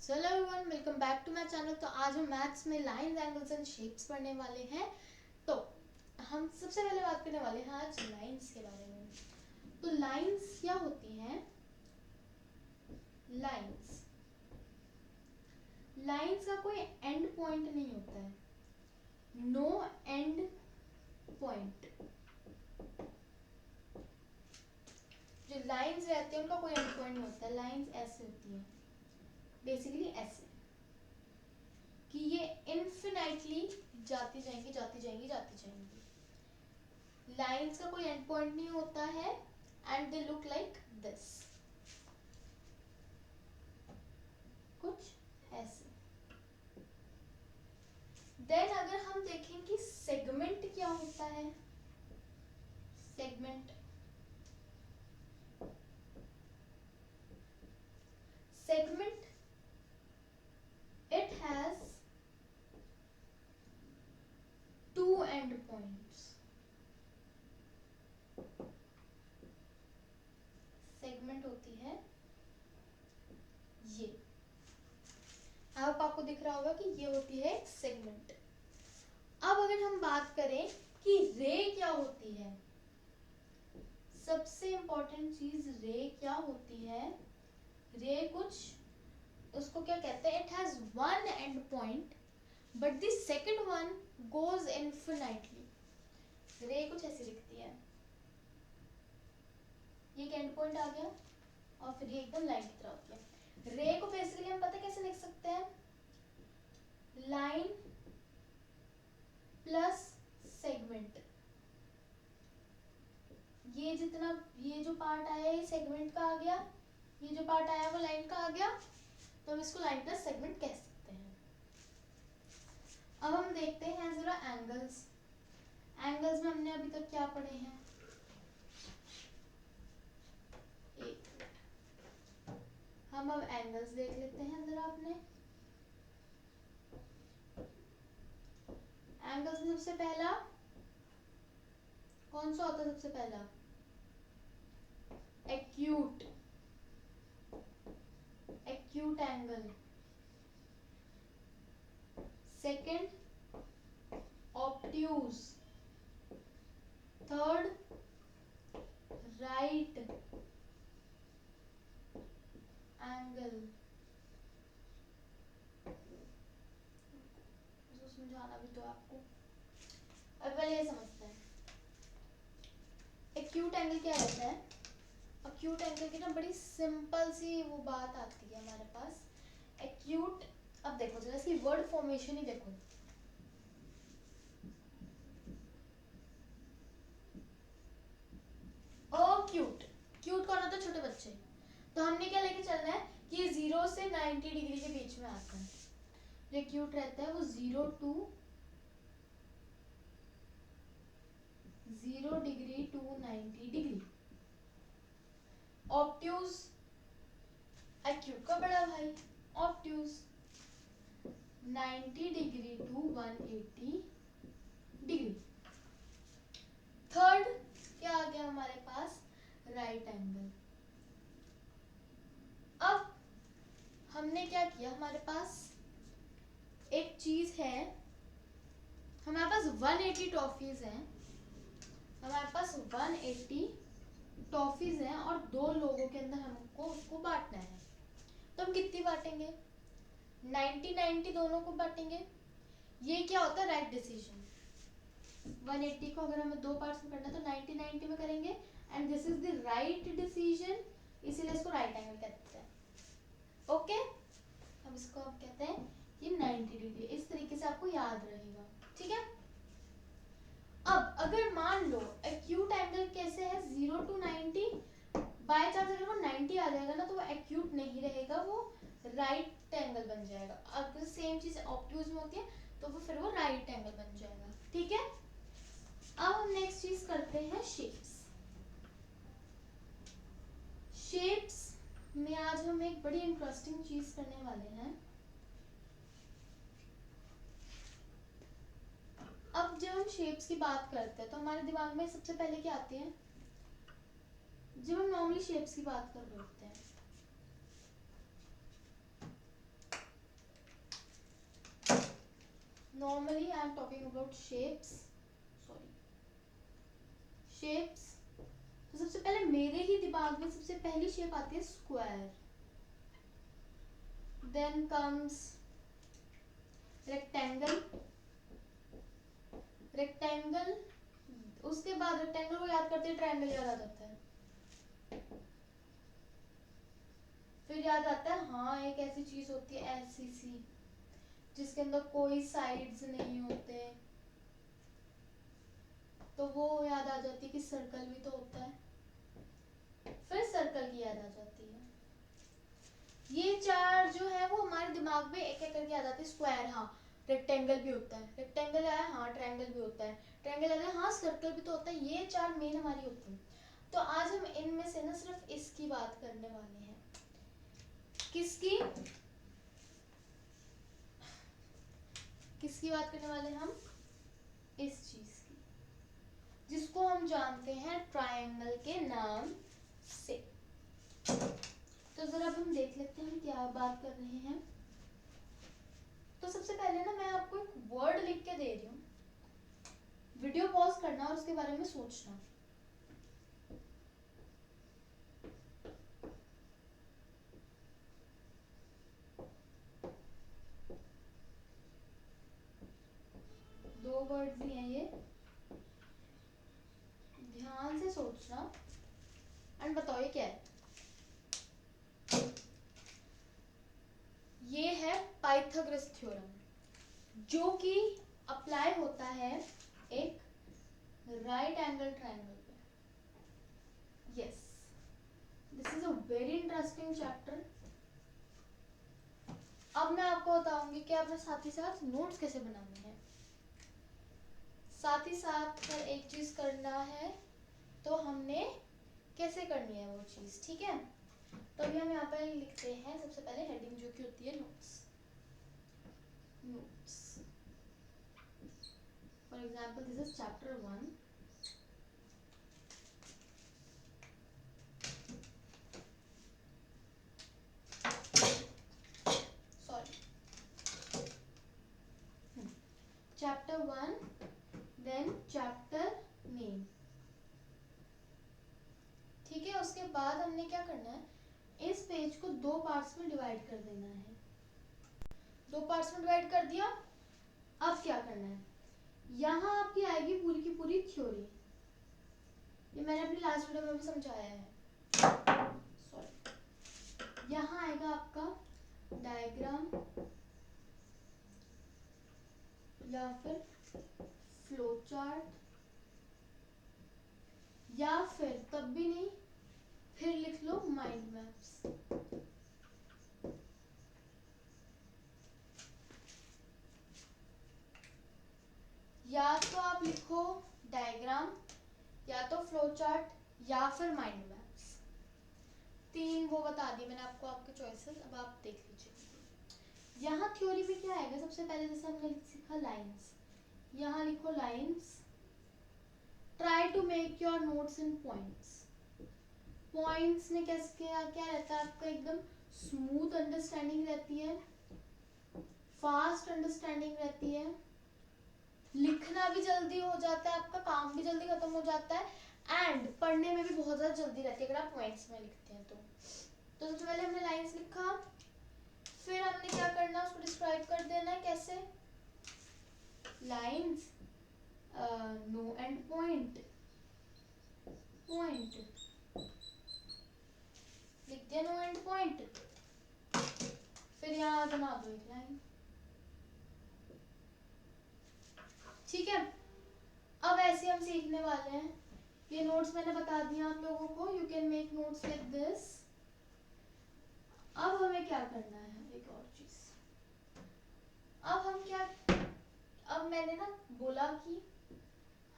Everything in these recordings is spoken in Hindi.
So hello everyone, welcome back to my channel. तो आज हम मैथ्स में लाइंस, एंगल्स एंड शेप्स पढ़ने वाले हैं। तो हम सबसे पहले बात करने वाले हैं आज लाइंस के बारे में। तो लाइंस क्या होती हैं? लाइंस लाइंस का कोई एंड पॉइंट नहीं होता है। No end point. जो लाइंस रहती है उनका कोई एंड पॉइंट नहीं होता है। लाइंस ऐसे होती है, बेसिकली ऐसे कि ये इनफिनाइटली जाती जाएंगी जाती जाएंगी जाती जाएंगी। लाइंस का कोई एंड पॉइंट नहीं होता है and they look like this, कुछ ऐसे। देन अगर हम देखें कि सेगमेंट क्या होता है, segment segment it has two end points. Segment होती है ये, अब आपको दिख रहा होगा कि ये होती है सेगमेंट। अब अगर हम बात करें कि रे क्या होती है, सबसे इंपॉर्टेंट चीज रे क्या होती है। रे कुछ उसको क्या कहते हैं, it has one end point but the second one goes infinitely. Ray कुछ ऐसी दिखती है, ये एक एंड पॉइंट आ गया और फिर ये एकदम लाइन की तरह होती है। रे को बेसिकली हम पता कैसे लिख सकते हैं, लाइन प्लस सेगमेंट। ये जितना ये जो पार्ट आया ये सेगमेंट का आ गया, ये जो पार्ट आया वो लाइन का आ गया, तो हम इसको लाइन प्लस सेगमेंट कह सकते हैं। अब हम देखते हैं जरा एंगल्स। एंगल्स में हमने अभी तक क्या पढ़े हैं, हम अब एंगल्स देख लेते हैं जरा अपने। एंगल्स में सबसे पहला कौन सा होता है, सबसे पहला acute, acute angle. Second obtuse, third right angle. इसको समझाना भी तो आपको, अब पहले ये समझते हैं एक्यूट एंगल क्या होता है। एक्यूट एंगल की ना बड़ी सिंपल सी वो बात आती है हमारे पास। एक्यूट, अब देखो जरा इसकी वर्ड फॉर्मेशन ही देखो। अक्यूट, क्यूट कौन होता है, छोटे बच्चे। तो हमने क्या लेके चलना है कि ये 0 से 90 डिग्री के बीच में आता है। जो क्यूट रहता है वो 0 degree to 90 degree. Obtuse acute का बड़ा भाई, obtuse 90 degree to 180 degree. Third क्या आ गया हमारे पास, राइट एंगल। अब हमने क्या किया, हमारे पास एक चीज है, हमारे पास 180 टॉफीज हैं, हमारे पास 180 टॉफीज हैं और दो लोगों के अंदर हमको उसको बांटना है। तो हम कितनी बांटेंगे, 90-90 दोनों को बांटेंगे। ये क्या होता है, राइट डिसीजन। 180 को अगर हमें दो पार्ट्स में करना है तो 90-90 में करेंगे and this is the right decision, इसीलिए इसको राइट एंगल कहते हैं। ओके, अब इसको हम कहते हैं ये 90 डिग्री। इस तरीके से आपको याद रहेगा, ठीक है। अब अगर मान लो एक्यूट एंगल कैसे है, 0 to 90, बाय चांस अगर वो 90 आ जाएगा ना तो वो एक्यूट नहीं रहेगा, वो राइट एंगल बन जाएगा। अगर सेम चीज ऑब्ट्यूज में होती है तो वो फिर वो राइट एंगल बन जाएगा, ठीक है। अब हम नेक्स्ट चीज करते हैं शेप्स। शेप्स में आज हम एक बड़ी इंटरेस्टिंग चीज करने वाले हैं। अब जब हम शेप्स की बात करते हैं तो हमारे दिमाग में सबसे पहले क्या आती है, जब हम नॉर्मली शेप्स की बात कर रहे होते हैं I'm talking about shapes, sorry, shapes, तो सबसे पहले मेरे ही दिमाग में सबसे पहली शेप आती है square, then comes rectangle, rectangle, उसके बाद रेक्टेंगल को याद करते ट्रायंगल याद आ जाता है, फिर याद आता है हाँ एक ऐसी चीज होती है ऐसी सी जिसके अंदर कोई साइड्स नहीं होते, तो वो याद आ जाती है कि सर्कल भी तो होता है, फिर सर्कल की याद आ जाती है। ये चार जो है वो हमारे दिमाग में एक एक करके आ जाती है। स्क्वायर, हाँ रेक्टेंगल भी होता है, रेक्टेंगल आया हाँ ट्रायंगल भी होता है, ट्रायंगल आया हाँ सर्कल भी तो होता है, ये चार मेन हमारी होती है। तो आज हम इनमें से ना सिर्फ इसकी बात करने वाले हैं। किसकी किसकी बात करने वाले हैं हम? इस चीज की, जिसको हम जानते हैं ट्रायंगल के नाम से। तो जरा अब हम देख लेते हैं हम क्या बात कर रहे हैं। तो सबसे पहले ना मैं आपको एक वर्ड लिख के दे रही हूँ, वीडियो पॉज करना और उसके बारे में सोचना। दो वर्ड्स ही हैं ये, ध्यान से सोचना एंड बताओ ये क्या है। ये है पाइथागोरस थ्योरम, जो कि अप्लाई होता है एक राइट एंगल ट्रायंगल पे। Yes, this is a very interesting chapter. अब मैं आपको बताऊंगी कि आपने साथ ही साथ नोट्स कैसे बनाने हैं। साथ ही साथ अगर एक चीज करना है तो हमने कैसे करनी है वो चीज, ठीक है। तो अभी हम यहाँ पर लिखते हैं सबसे पहले हेडिंग जो कि होती है notes. Notes for example this is chapter 1। Chapter 1, then chapter name, ठीक है। उसके बाद हमने क्या करना है, इस पेज को दो पार्ट्स में डिवाइड कर देना है। दो पार्ट्स में डिवाइड कर दिया, अब क्या करना है, यहाँ आपकी आएगी पूरी की पूरी थ्योरी। ये मैंने अपनी लास्ट वीडियो में भी समझाया है, सॉरी। यहाँ आएगा आपका डायग्राम या फिर फ्लो चार्ट, या फिर तब भी नहीं फिर लिख लो माइंड मैप्स। या तो आप लिखो डायग्राम, या तो फ्लो चार्ट, या फिर माइंड मैप्स। तीन वो बता दी मैंने आपको, आपके चॉइसेस, अब आप देख लीजिए। यहाँ थ्योरी में क्या आएगा, सबसे पहले जैसे हमने सीखा लाइंस, यहाँ लिखो lines. Try to make your notes in points. Points में क्या क्या रहता है आपका, एकदम स्मूथ अंडरस्टैंडिंग रहती है, फास्ट अंडरस्टैंडिंग रहती है, लिखना भी जल्दी हो जाता है, आपका काम भी जल्दी खत्म हो जाता है, एंड पढ़ने में भी बहुत ज़्यादा जल्दी रहती है अगर आप पॉइंट्स में लिखते हैं तो। सबसे पहले हमने लाइंस लिखा, फिर हमने क्या करना, उसको डिस्क्राइब कर देना है। कैसे? Lines, no end point, point लिख दिया, नो एंड पॉइंट, फिर यहाँ बना दो एक लाइन, ठीक है। अब ऐसे हम सीखने वाले हैं। ये नोट्स मैंने बता दिया आप लोगों को, you can make notes like this. अब हमें क्या करना है, एक और चीज, अब हम क्या, अब मैंने ना बोला कि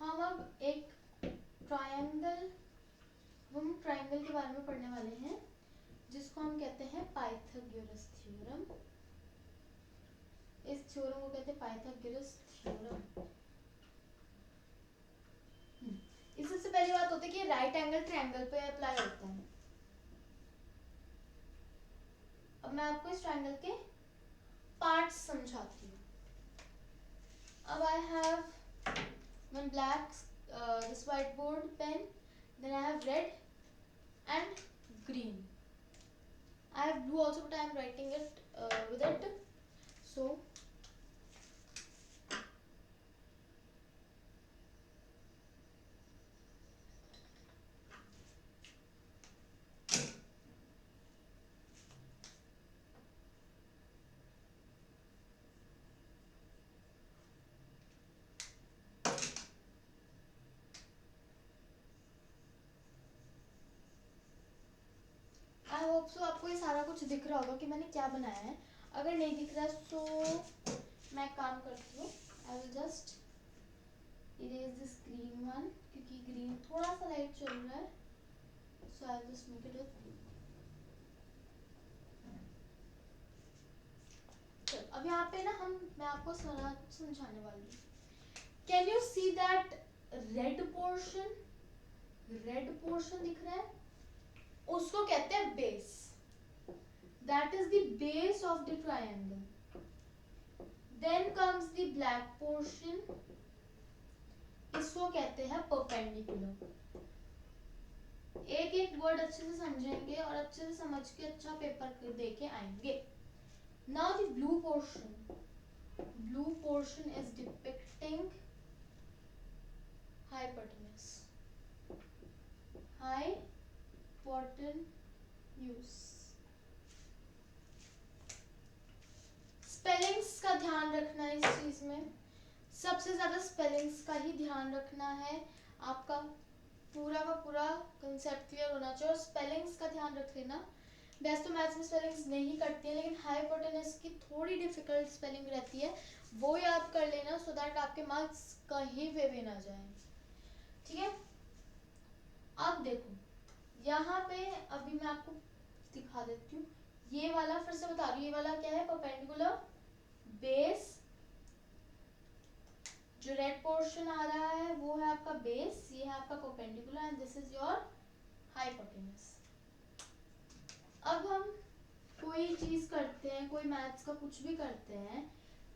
हम अब एक ट्रायंगल, हम ट्रायंगल के बारे में पढ़ने वाले हैं, जिसको हम कहते हैं पाइथागोरस थ्योरम। इस थ्योरम को कहते हैं पाइथागोरस थ्योरम। इससे सबसे पहली बात होती है कि राइट एंगल ट्रायंगल पे अप्लाई होता है। अब मैं आपको इस ट्रायंगल के पार्ट्स समझाती हूँ। अब I have one black this whiteboard pen, then I have red and green. I have blue also, but I am writing it with it. So I hope so आपको ये सारा कुछ दिख रहा होगा कि मैंने क्या बनाया है. अगर नहीं दिख रहा तो मैं काम करती हूँ. I will just erase this green one, क्योंकि ग्रीन थोड़ा सा लाइट चल रहा है. So I will just make it with. अब यहाँ पे ना मैं आपको सारा समझाने वाली हूँ. Can you see that red portion दिख रहा है? उसको कहते हैं base. That is the base of the triangle. Then comes the black portion. इसको कहते हैं परपेंडिकुलर. एक एक वर्ड अच्छे से समझेंगे और अच्छे से समझ के अच्छा पेपर दे के आएंगे. Now the blue portion is depicting hypotenuse. Spellings का ध्यान रखना है. इस चीज में सबसे ज्यादा स्पेलिंग्स का ही ध्यान रखना है. आपका पूरा का पूरा कंसेप्ट क्लियर होना चाहिए. और स्पेलिंग्स का ध्यान रख लेना. वैसे तो मैथ्स में स्पेलिंग्स नहीं करती है, लेकिन हाइपोटेनस की थोड़ी डिफिकल्ट स्पेलिंग रहती है, वो याद कर लेना सो दैट आपके मार्क्स कहीं पे भी ना जाए. ठीक है. अब देखो यहाँ पे अभी मैं आपको दिखा देती हूँ. ये वाला फिर से बता रही हूँ. ये वाला क्या है? Perpendicular base. जो रेड पोर्शन आ रहा है वो है आपका बेस, ये है आपका perpendicular, and this is your hypotenuse. अब हम कोई चीज करते हैं, कोई मैथ्स का कुछ भी करते हैं,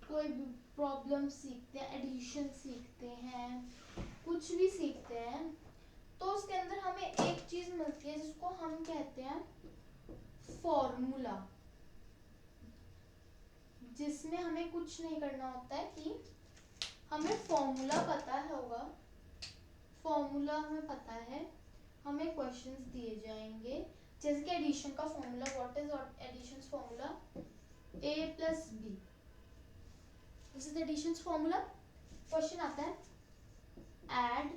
कोई प्रॉब्लम सीखते हैं, एडिशन सीखते हैं, कुछ भी सीखते हैं, तो उसके अंदर हमें एक चीज मिलती है जिसको हम कहते हैं फॉर्मूला. जिसमें हमें कुछ नहीं करना होता है कि हमें फॉर्मूला पता होगा. फॉर्मूला हमें पता है. हमें क्वेश्चंस दिए जाएंगे जैसे कि एडिशन का formula. What is addition formula? a plus B. This is addition formula. Question आता है add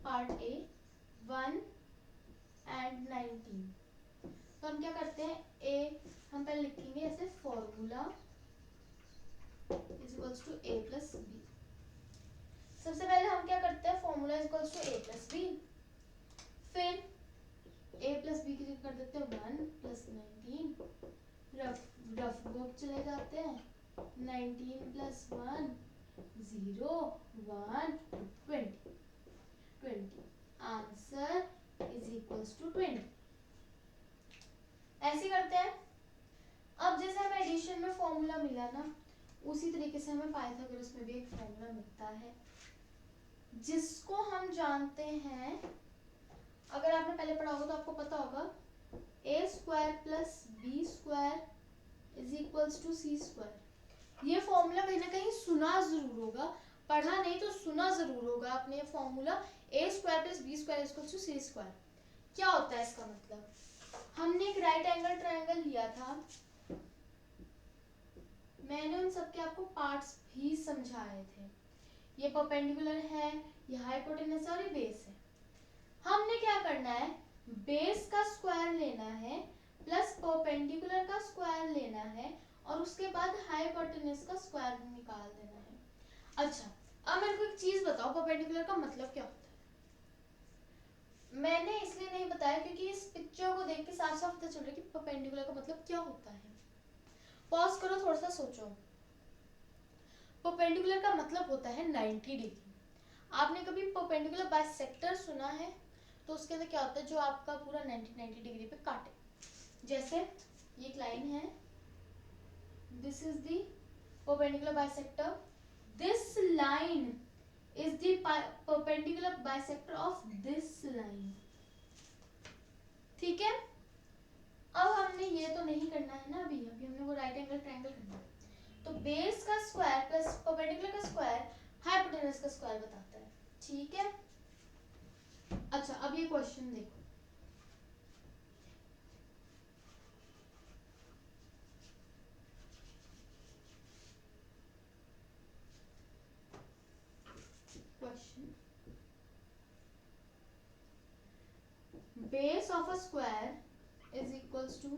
पार्ट A 1 and 19. तो हम क्या करते हैं? a हम पहले लिखेंगे ऐसे formula is equals to a plus B. सबसे पहले हम क्या करते हैं? Formula is equals to a plus B. फिर a प्लस बी की जगह कर देते हैं 1 प्लस 19. रफ गो चले जाते हैं. 19 plus 1 0 1 20. Answer is equals to 20. ऐसे करते हैं. अब जैसे हमें एडिशन में फॉर्मूला मिला ना, उसी तरीके से हमें पाइथागोरस में भी एक फॉर्मूला मिलता है जिसको हम जानते हैं. अगर आपने पहले पढ़ा होगा तो आपको पता होगा a square plus B square is equals to C square. ये फॉर्मूला कहीं ना कहीं सुना जरूर होगा, पढ़ा नहीं तो सुना जरूर होगा आपने. ये formula a square plus B square is equals to C square. क्या होता है इसका मतलब? हमने एक राइट एंगल ट्रायंगल लिया था. मैंने उन सबके आपको पार्ट्स भी समझाए थे. ये परपेंडिकुलर है, ये हाइपोटेनस और ये बेस है. हमने क्या करना है? बेस का स्क्वायर लेना है प्लस परपेंडिकुलर का स्क्वायर लेना है और उसके बाद हाइपोटेनस का स्क्वायर निकाल देना है. अच्छा, अब मेरे को एक चीज बताओ, परपेंडिकुलर का मतलब क्या होता है? मैंने इसलिए नहीं बताया क्योंकि इस पिक्चर को देख के साफ साफ पता चल रहा है कि परपेंडिकुलर का मतलब क्या होता है. पॉज करो, थोड़ा सा सोचो. परपेंडिकुलर का मतलब होता है 90 डिग्री. आपने कभी परपेंडिकुलर बाइसेक्टर सुना है? तो उसके अंदर क्या होता है? जो आपका पूरा 90 डिग्री पे काटे. जैसे ये एक लाइन है, this is the perpendicular bisector. This line is the perpendicular bisector of this line. ठीक है, अब हमने ये तो नहीं करना है ना, अभी हमने वो राइट एंगल ट्रायंगल करना है। तो बेस का स्क्वायर प्लस परपेंडिकुलर का स्क्वायर हाइपोटेनस का स्क्वायर बताता है। ठीक है, अच्छा अब ये क्वेश्चन देखो, question base of a square is equals to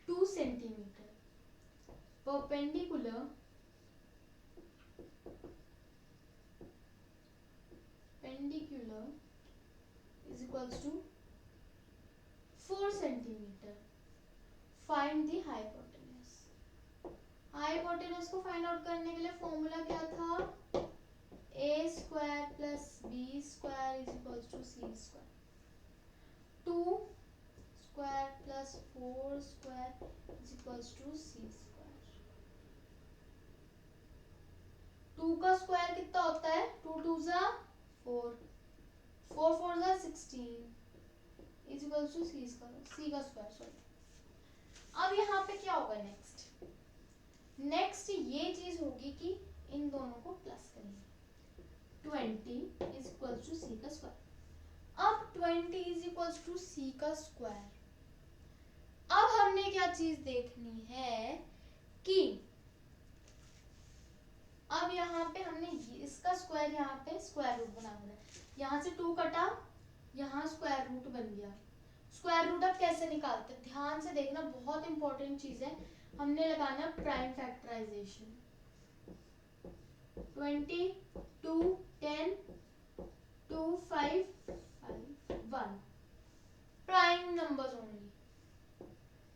2 centimeter, perpendicular is equals to 4 centimeter. Find the hypotenuse. Hypotenuse को फाइंड आउट करने के लिए फॉर्मूला क्या था, a square plus b square is equals to c square, 2 square plus 4 square is equals to c square. 2 का स्क्वायर कितना होता है, 2 2 जा 4, 4 4 जा 16 इज इक्वल्स टू c का स्क्वायर सॉरी। अब यहाँ पे क्या होगा नेक्स्ट ये चीज होगी कि इन दोनों को प्लस करेंगे, 20 इज इक्वल्स टू c का स्क्वायर। अब 20 इज इक्वल्स टू c का स्क्वायर, अब हमने क्या चीज देखनी है कि अब यहाँ पे हमने इसका स्क्वायर यहाँ पे स्क्वायर रूट बना देना है, यहाँ से 2 कटा, यहाँ स्क्वायर रूट बन गया। स्क्वायर रूट अब कैसे निकालते हैं, ध्यान से देखना, बहुत इंपॉर्टेंट चीज है, हमने लगाना prime factorization. 20 2 10 2 5 5 1 prime numbers only,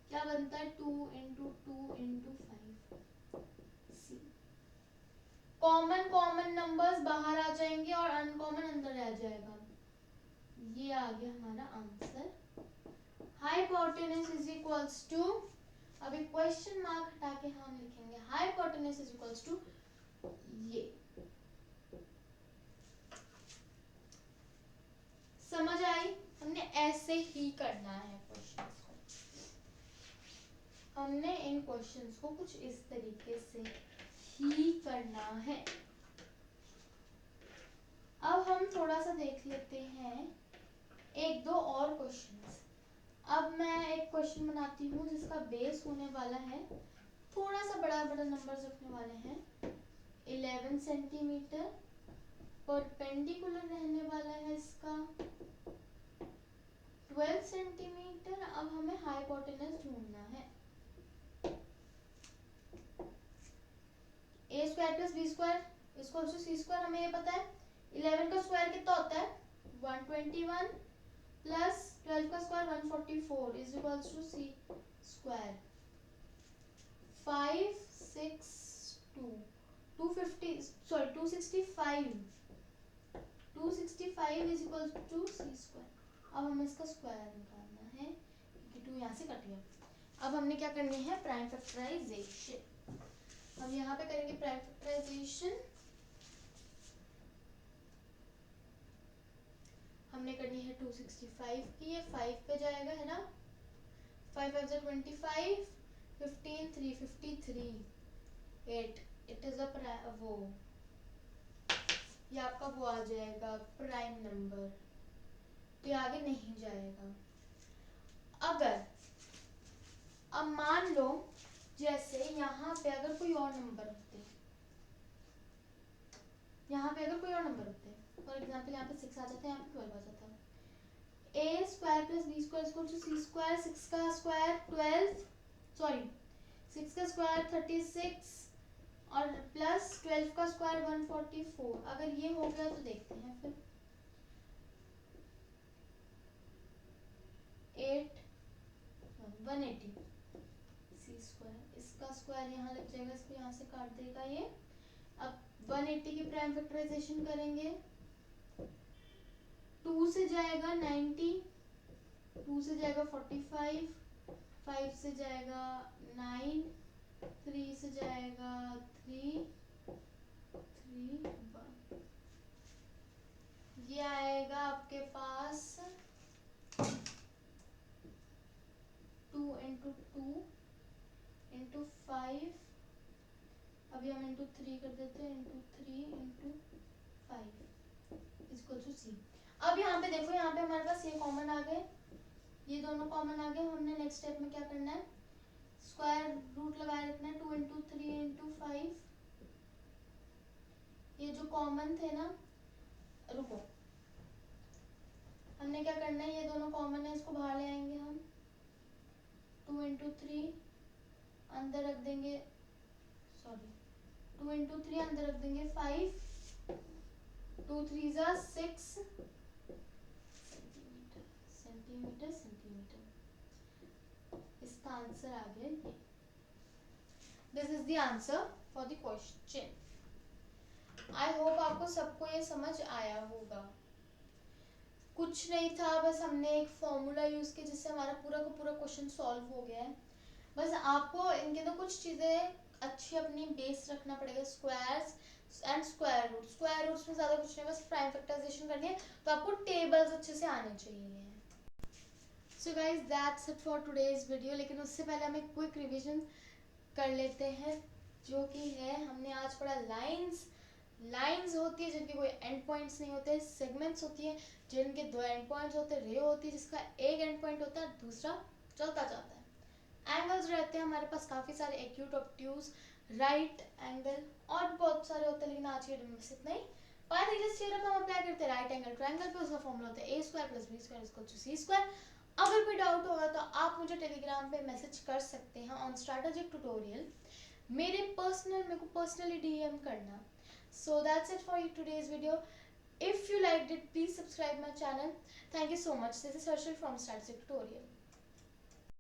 क्या बनता है 2 into 2 into 5 C. Common numbers बाहर आ जाएंगे और अनकॉमन अंदर रह जाएगा। ये आ गया हमारा answer. Hypotenuse is equals to, अब एक क्वेश्चन मार्क हटा के हम लिखेंगे हाइपोटेनस इज इक्वल्स टू ये। समझ आई, हमने ऐसे ही करना है क्वेश्चंस को, हमने इन क्वेश्चंस को कुछ इस तरीके से ही करना है। अब हम थोड़ा सा देख लेते हैं एक दो और क्वेश्चंस। अब मैं एक क्वेश्चन बनाती हूँ जिसका बेस होने वाला है, थोड़ा सा बड़ा नंबर्स रखने वाले हैं, 11 सेंटीमीटर, परपेंडिकुलर रहने वाला है इसका 12 सेंटीमीटर। अब हमें हाइपोटेनस ढूंढना है, a square plus b square इसको सी स्क्वायर, हमें ये पता है। 11 का स्क्वायर कितना होता है 121 प्लस 12 का square 144 is equals to C square. 265 is equals to C square. अब हमें इसका स्क्वायर निकालना है क्योंकि 2 यहाँ से कट गया। अब हमने क्या करनी है प्राइम फैक्टराइजेशन, हम यहाँ पे करेंगे प्राइम फैक्टराइजेशन। हमने करनी है 265 की, ये 5 पे जाएगा है ना, 5 5 जा 25, 15 3 53 8 इट इज अ वो, ये आपका वो आ जाएगा प्राइम नंबर, तो ये आगे नहीं जाएगा। अगर अब मान लो जैसे यहाँ पे अगर कोई और नंबर होते, यहाँ पे अगर कोई और नंबर होते, फॉर एग्जाम्पल यहाँ पे 6 आ जाता है, यहाँ पे 12 आ जाता है, a square plus b square equal to c square, 6 का स्क्वायर 12 सॉरी 6 का स्क्वायर 36 और प्लस 12 का स्क्वायर 144। अगर ये हो गया तो देखते हैं फिर 180 c स्क्वायर, इसका स्क्वायर यहाँ लग जाएगा, इसको यहाँ से काट देगा ये। अब 180 की प्राइम फैक्टराइजेशन करेंगे, 2 से जाएगा 90, 2 से जाएगा 45, 5 से जाएगा 9, 3 से जाएगा 3 3 1, ये आएगा आपके पास 2 इंटू 2 इंटू 5, अभी हम इंटू 3 कर देते हैं, इंटू 3 इंटू 5 इक्वल टू सी। अब यहाँ पे देखो, यहाँ पे हमारे पास ये कॉमन आ गए, ये दोनों कॉमन आ गए। हमने नेक्स्ट स्टेप में क्या करना है, स्क्वायर रूट लगाए रखना है, 2 इंटू 3 इंटू 5, ये जो कॉमन थे ना, रुको, हमने क्या करना है, ये दोनों कॉमन है, इसको बाहर ले आएंगे हम, 2 इंटू 3 अंदर रख देंगे, सॉरी 2 इंटू 3 अंदर रख देंगे 5, 2 3 जा 6 सेंटीमीटर, इसका आंसर आ गया ये। This is the answer for the question. I hope आपको सबको ये समझ आया होगा। कुछ नहीं था, बस हमने एक फॉर्मूला यूज किया जिससे हमारा पूरा का पूरा क्वेश्चन सॉल्व हो गया है। बस आपको इनके तो कुछ चीजें अच्छी अपनी बेस रखना पड़ेगा, squares and square root. Square roots में ज्यादा कुछ नहीं, बस प्राइम फैक्टराइजेशन करनी है, तो आपको टेबल्स अच्छे से आने चाहिए। So guys that's it for today's video. लेकिन उससे पहले हम एक क्विक रिविजन कर लेते हैं, जो कि है, हमने आज पढ़ा लाइंस। लाइंस होती है जिनके कोई एंड पॉइंट्स नहीं होते, सेगमेंट्स होती है जिनके 2 एंड पॉइंट्स होते हैं, रे होती है जिसका एक एंड पॉइंट होता है, दूसरा चलता जाता है। एंगल्स रहते हैं हमारे पास काफ़ी सारे, एक्यूट, ऑब्ट्यूज, राइट एंगल और बहुत सारे होते हैं, लेकिन आज के वीडियो में बस इतना ही। पाइथागोरस थ्योरम हम अप्लाई करते हैं राइट एंगल ट्रायंगल पे, उसका फॉर्मूला होता है a square plus b square equal to c square. अगर कोई डाउट होगा तो आप मुझे टेलीग्राम पे मैसेज कर सकते हैं ऑन स्ट्रैटेजिक ट्यूटोरियल, मेरे को पर्सनली डीएम करना। So that's it for today's video. If you liked it, please subscribe my channel. Thank you so much. This is Harshal from Static Tutorial.